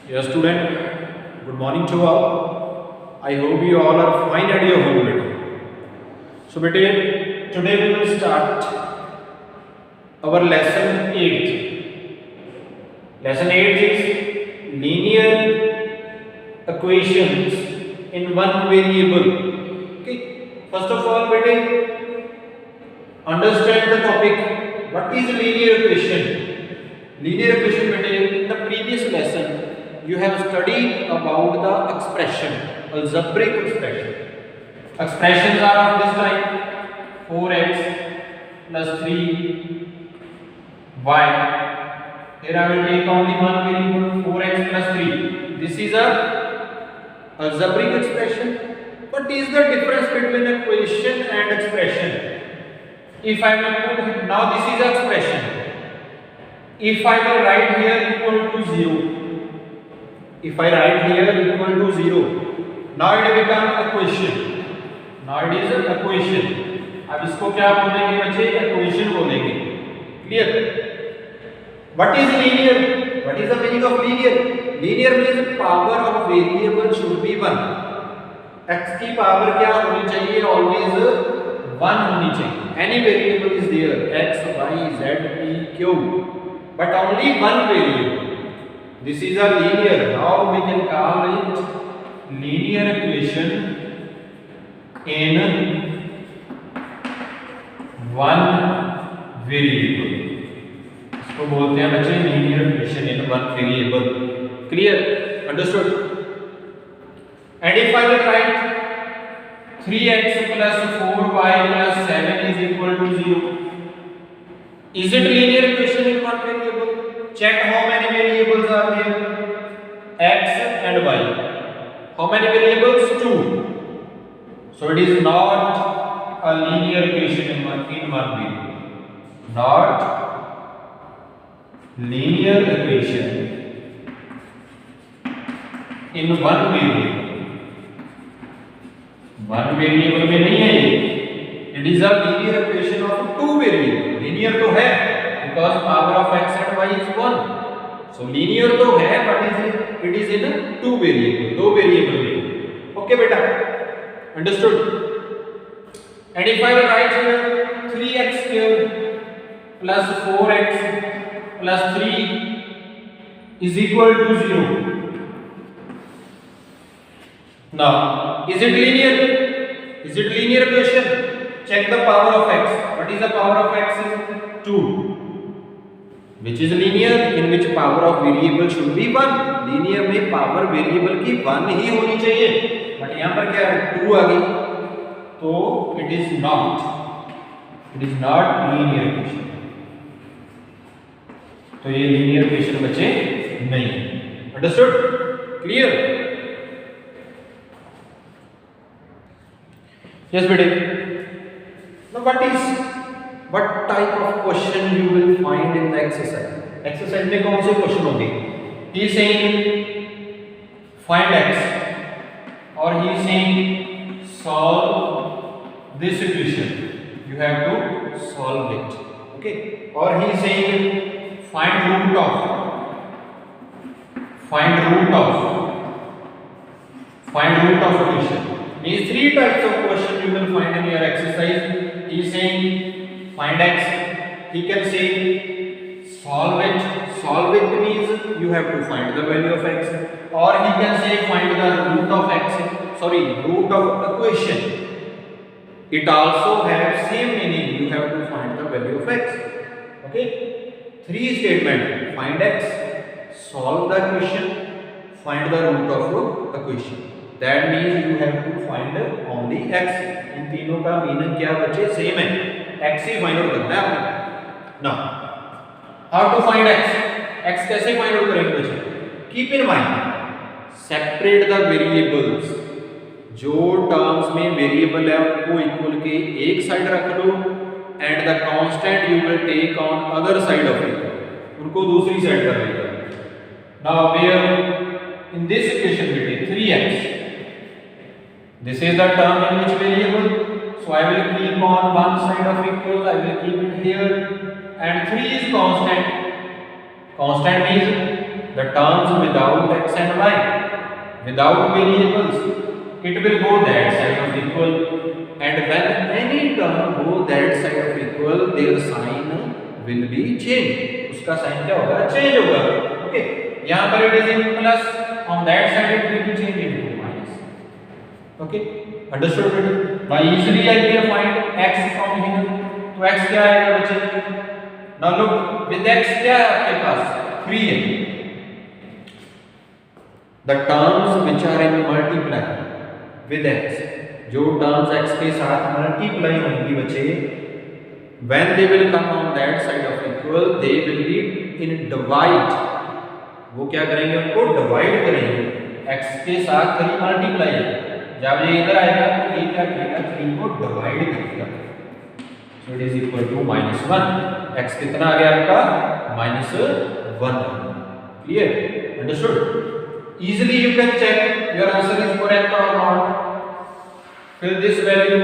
Dear student, good morning to all. I hope you all are fine at your home today. So, today we will start our lesson 8. Lesson 8 is linear equations in one variable. Okay. First of all, understand the topic. What is linear equation? Linear equation, in the previous lesson you have studied about the expression, algebraic expression. Expressions are of this type: 4x plus 3y. Here I will take only one variable, 4x plus 3. This is a algebraic expression. What is the difference between equation and expression? If I will put now, this is expression. If I will write here equal to 0, if I write here equal to 0, now it becomes equation. Now it is an equation. अब इसको क्या बोलेंगे बच्चे? Equation बोलेंगे. Clear? What is linear? What is the meaning of linear? Linear means power of variable should be 1. X की power क्या होनी चाहिए? Always 1 होनी चाहिए. Any variable is there, x, y, z, p, q, but only one variable. This is a linear. Now we can call it linear equation in one variable. इसको बोलते हैं बच्चे linear equation in one variable. Clear? Understood? And if I will write 3x plus 4y plus 7 is equal to 0, is it linear equation in one variable? Check how many variables are there. X and y. How many variables? 2. So it is not a linear equation in one variable. Not linear equation in one variable. One variable में नहीं है ये. It is a linear equation of two variables. Linear तो है because power of x and y is 1. So linear तो है but it is in two variable, दो variable में. Okay बेटा? Understood? And if I write here 3x cubed plus 4x plus 3 is equal to 0. Now, is it linear? Is it linear equation? Check the power of x. What is the power of x? Is 2. Which is linear? In which power of variable should be 1. Linear में power variable की 1 ही होनी चाहिए. But यहाँ पर क्या है? 2 आ गई. तो it is not. It is not linear equation. तो ये linear equation बच्चे नहीं है. Understood? Clear? Yes, बेटे. Now what type of question you will find in the exercise? Exercise में कौन से question होंगे? He is saying find x or he is saying solve this equation. You have to solve it. Okay? Or he is saying find root of equation. These three types of questions you will find in your exercise. He is saying find x. He can say solve it. Solve it means you have to find the value of x. Or he can say find the root of x. Root of equation. It also has same meaning. You have to find the value of x. Okay. Three statements: find x, solve the equation, find the root of equation. That means you have to find only x. इन तीनों का meaning क्या बच्चे? Same है. x ही find out करना है आपने. Now how to find x? x कैसे find out करेंगे बच्चे? Keep in mind separate the variables. जो टर्म्स में वेरिएबल है उनको इक्वल के एक साइड रख लो and the constant you will take on other side of it. उनको दूसरी साइड कर लेगा. Now where in this equation बेटे 3x. This is the term in which variable. So I will keep on one side of equal. I will keep it here. And 3 is constant. Constant means the terms without x and y, without variables, it will go that side of equal, and when any term go that side of equal, their sign will be changed. उसका sign क्या होगा? Change होगा. Okay, यहाँ पर it is in plus, on that side it will be changed into minus. Okay, understood? Now easily I can find x from here. तो x क्या आएगा बच्चे? Now look, with x क्या है आपके पास? 3 है. The terms which are in multiply with x, जो terms x के साथ multiply होंगी बच्चे, when they will come on that side of equal, they will be in divide. वो क्या करेंगे? उनको divide करेंगे. x के साथ 3 multiply है. जब ये इधर आएगा तो ये क्या करेगा? 3 को divide करेगा. So it is equal to -1. x कितना आ गया आपका? -1. Clear? Understood? Easily you can check your answer is correct or not. Fill this value.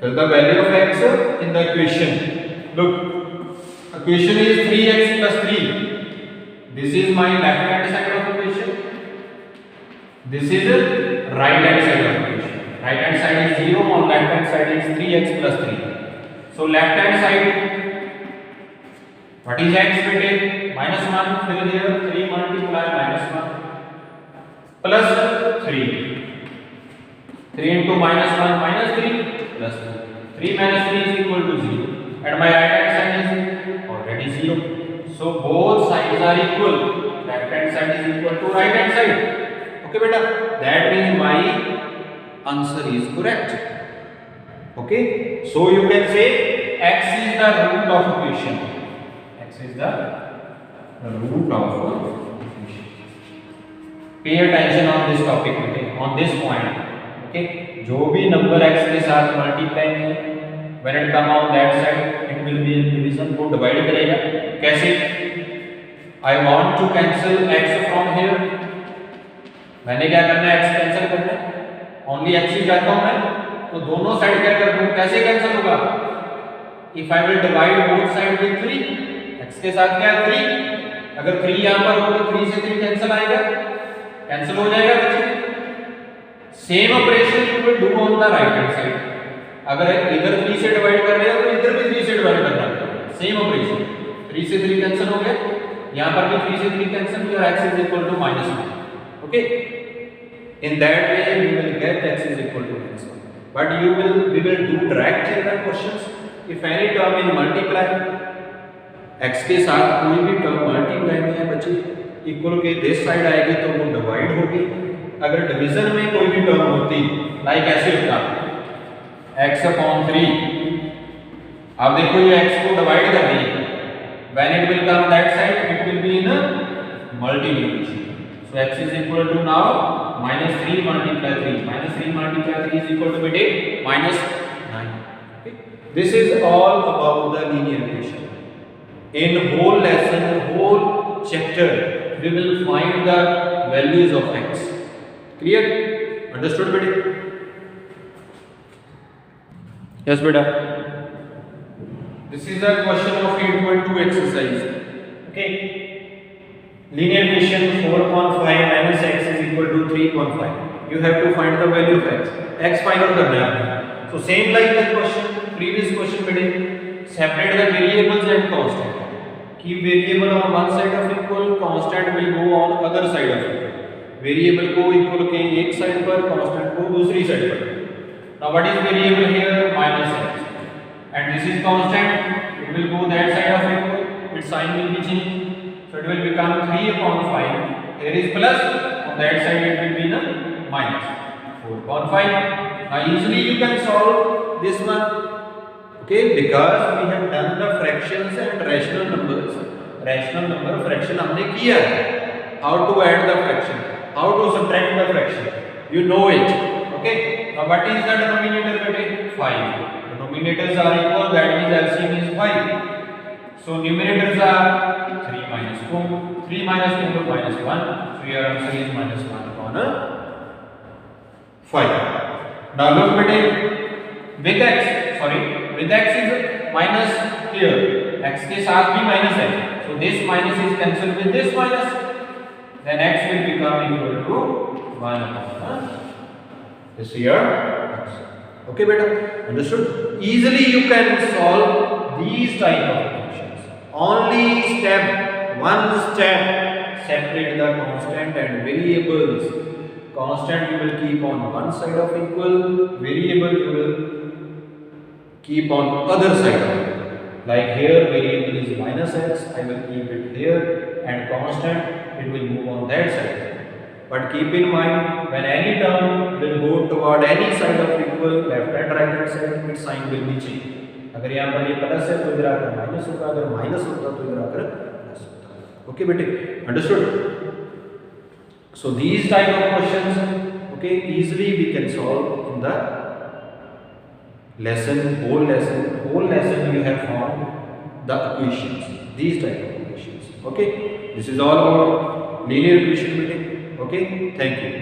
Fill the value of x in the equation. Look, equation is 3x plus 3. This is my left hand side of equation. This is right hand side of equation. Right hand side is 0, on left hand side is 3x plus 3. So left hand side, what is x beta? -1. Fill here 3 multiply -1 plus 3. 3 into -1 -3 plus 2. 3 minus 3 is equal to 0. And my right hand side is already 0. So both sides are equal. Left hand side is equal to right hand side. Okay, beta. That means my answer is correct. Okay. So you can say x is the root of equation. X is the root of equation. Pay attention on this topic, okay? On this point. Okay, जो भी number x के साथ multiply है, when it come on that side, it will be in division, को divide करेगा. कैसे? I want to cancel x from here. मैंने क्या करना है? x कैंसिल करना है. Only x ही चाहता हूँ मैं, तो दोनों साइड क्या कर दूँ? कैसे कैंसिल होगा? If I will divide both sides with 3, x के साथ क्या है? 3. अगर 3 यहाँ पर हो तो 3 से 3 कैंसिल आएगा, कैंसिल हो जाएगा बच्चे. Same operation you will do on the right hand side. अगर इधर 3 से डिवाइड कर रहे हो तो इधर भी 3 से डिवाइड करना है. Same operation. 3 से 3 कैंसिल हो गया, यहाँ पर भी 3 से 3 कैंसिल हो गया. x is equal to -1. Okay, in that way we will get x is equal to -1. But we will do direct in the questions. If any term in multiply, x के साथ कोई भी टर्म मल्टीप्लाई में है बच्चे, equal के this side आएगी तो वो डिवाइड होगी. अगर डिवीजन में कोई भी टर्म होती, लाइक ऐसे होता x upon 3. अब देखो ये x को डिवाइड कर रही है. When it will come that side, it will be in a multiplication. So x is equal to now -3 multiply 3. -3 multiply 3 is equal to -9. Okay? This is all about the linear equation. In whole lesson, whole chapter, we will find the values of x. Clear? Understood, beta? Yes, beta. This is a question of 8.2 exercise. Okay. Linear equation 4.5 minus x is equal to 3.5. You have to find the value of x. X find out करना है. So same like the question, previous question beta. Separate the variables and constant. Keep variable on one side of equal, constant will go on other side of equal. Variable को equal के एक side पर, constant को दूसरी side पर. Now what is variable here? -x. And this is constant, it will go that side of equal, its sign will be change, so it will become 3/5. Here is plus, on that side it will be -4/5. Now usually you can solve this one, okay, because we have done the fractions and rational numbers. Rational number fraction हमने किया है. How to add the fraction, how to subtract the fraction, you know it. Okay, now what is the denominator beta? 5. Denominators are equal, that means LCM is 5. So numerators are 3 minus 4, 3 minus 4 minus 1. So your answer is -1 upon 5. Now look beta, with x is minus here, x के साथ भी minus है, so this minus is cancelled with this minus, then x will become equal to 1 upon this here. Okay beta, understood? Easily you can solve these type of equations. Only one step separate the constant and variables. Constant you will keep on one side of equal, variable you will keep on other side of equal. Like here variable is minus x, I will keep it here, and constant it will move on that side. But keep in mind, when any term will go toward any side of equal, left and right hand side, its sign will be changed. अगर यहाँ पर ये plus है तो इधर आकर minus होगा, अगर माइनस होता तो इधर आकर प्लस होता. Okay बेटे, understood? So these type of questions, okay, easily we can solve in the lesson, whole lesson you have found the equations, these type of equations. Okay, this is all about linear equation meeting. Okay, thank you.